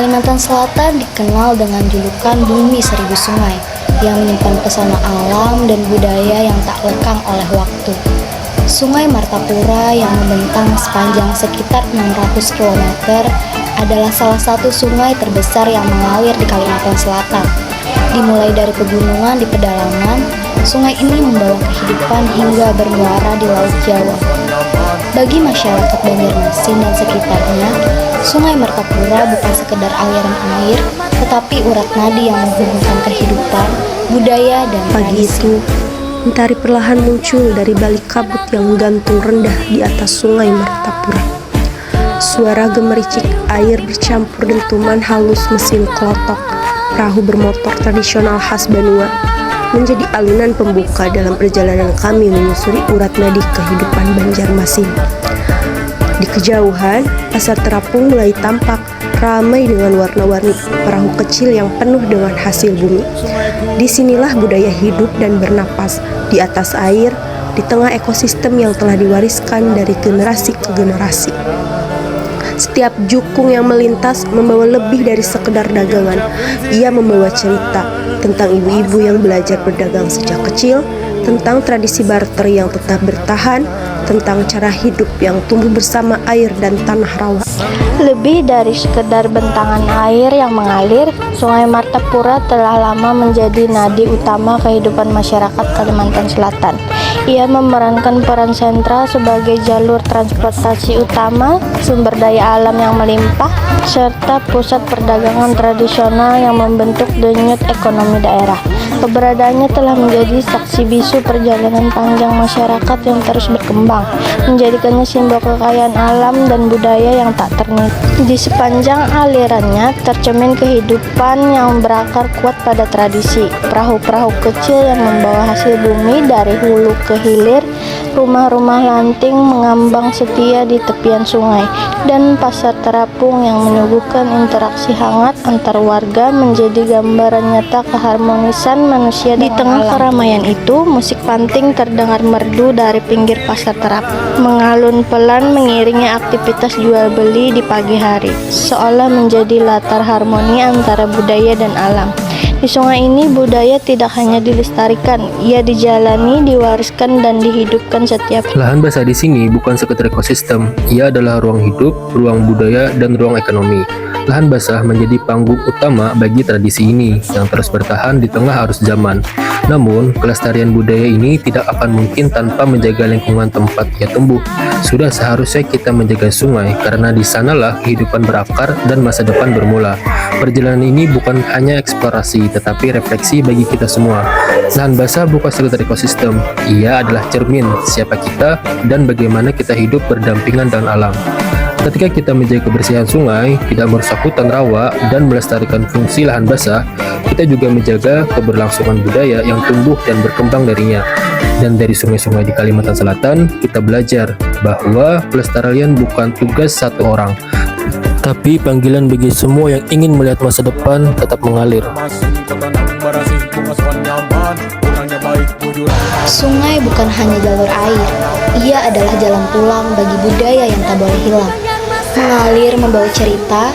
Kalimantan Selatan dikenal dengan julukan Bumi Seribu Sungai yang menyimpan pesona alam dan budaya yang tak lekang oleh waktu. Sungai Martapura yang membentang sepanjang sekitar 600 km adalah salah satu sungai terbesar yang mengalir di Kalimantan Selatan. Dimulai dari pegunungan di pedalaman, sungai ini membawa kehidupan hingga bermuara di Laut Jawa. Bagi masyarakat Banjarmasin dan sekitarnya, Sungai Martapura bukan sekedar aliran air, tetapi urat nadi yang menghubungkan kehidupan, budaya, dan Pagi itu, mentari perlahan muncul dari balik kabut yang menggantung rendah di atas Sungai Martapura. Suara gemericik air bercampur dentuman halus mesin klotok perahu bermotor tradisional khas Banua menjadi alunan pembuka dalam perjalanan kami menyusuri urat nadi kehidupan Banjarmasin. Di kejauhan, pasar terapung mulai tampak ramai dengan warna-warni perahu kecil yang penuh dengan hasil bumi. Disinilah budaya hidup dan bernapas di atas air, di tengah ekosistem yang telah diwariskan dari generasi ke generasi. Setiap jukung yang melintas membawa lebih dari sekedar dagangan. Ia membawa cerita tentang ibu-ibu yang belajar berdagang sejak kecil, tentang tradisi barter yang tetap bertahan, tentang cara hidup yang tumbuh bersama air dan tanah rawa. Lebih dari sekedar bentangan air yang mengalir, Sungai Martapura telah lama menjadi nadi utama kehidupan masyarakat Kalimantan Selatan. Ia memerankan peran sentral sebagai jalur transportasi utama, sumber daya alam yang melimpah, serta pusat perdagangan tradisional yang membentuk denyut ekonomi daerah. Keberadaannya telah menjadi saksi bisu perjalanan panjang masyarakat yang terus berkembang, menjadikannya simbol kekayaan alam dan budaya yang tak ternilai. Di sepanjang alirannya tercermin kehidupan yang berakar kuat pada tradisi. Perahu-perahu kecil yang membawa hasil bumi dari hulu ke hilir, rumah-rumah lanting mengambang setia di tepian sungai, dan pasar terapung yang menyuguhkan interaksi hangat antar warga menjadi gambaran nyata keharmonisan manusia di tengah keramaian itu. Musik panting terdengar merdu dari pinggir pasar terapung, mengalun pelan mengiringi aktivitas jual beli di pagi hari, seolah menjadi latar harmoni antara budaya dan alam. Di sungai ini budaya tidak hanya dilestarikan, ia dijalani, diwariskan, dan dihidupkan setiap. Lahan basah di sini bukan sekedar ekosistem, ia adalah ruang hidup, ruang budaya, dan ruang ekonomi. Lahan basah menjadi panggung utama bagi tradisi ini yang terus bertahan di tengah arus zaman. Namun, kelestarian budaya ini tidak akan mungkin tanpa menjaga lingkungan tempat ia tumbuh. Sudah seharusnya kita menjaga sungai karena di sanalah kehidupan berakar dan masa depan bermula. Perjalanan ini bukan hanya eksplorasi, tetapi refleksi bagi kita semua. Lahan basah bukan sekedar ekosistem, ia adalah cermin siapa kita dan bagaimana kita hidup berdampingan dengan alam. Ketika kita menjaga kebersihan sungai, tidak merusak hutan rawa, dan melestarikan fungsi lahan basah, kita juga menjaga keberlangsungan budaya yang tumbuh dan berkembang darinya. Dan dari sungai-sungai di Kalimantan Selatan, kita belajar bahwa pelestarian bukan tugas satu orang, tapi panggilan bagi semua yang ingin melihat masa depan tetap mengalir. Sungai bukan hanya jalur air, ia adalah jalan pulang bagi budaya yang tak boleh hilang. Mengalir membawa cerita,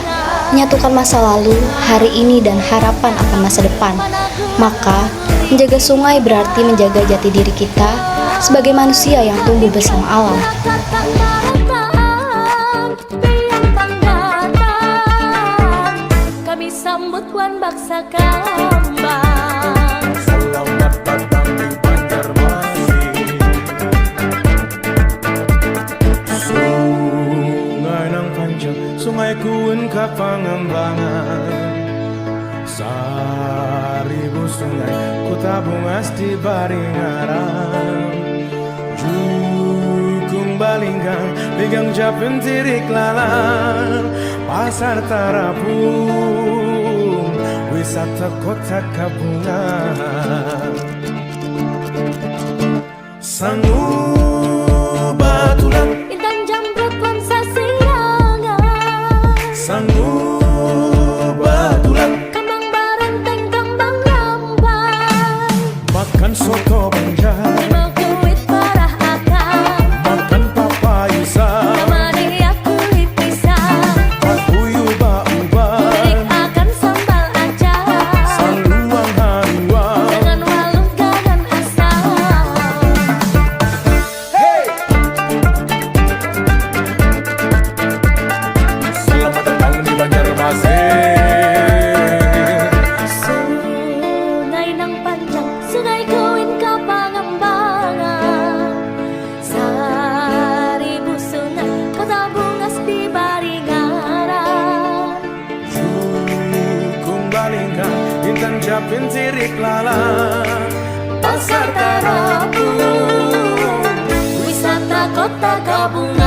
menyatukan masa lalu, hari ini, dan harapan akan masa depan. Maka, menjaga sungai berarti menjaga jati diri kita sebagai manusia yang tumbuh bersama alam. Kami sambut Wan Baksa Kambang. Selamat datang di Banjarmasin. Sungai nang panjang, sungai kuun ka pangembangan. Seribu sungai ku tabung asti baringaran. Jukung balinggang, ligang japen tirik lalang. Pasar terapung, wisata kota kabungan. Sangu batulan, intan jamrut lan sasiangan. Sangu batulan, kembang barenteng, kembang gambar. Makan soto banjar, kuit parah akar. Makan papayusa, namani aku kulit pisang. Pakuyu ba uban, Capin sirik lala Pasar Karapu, wisata kota gabungan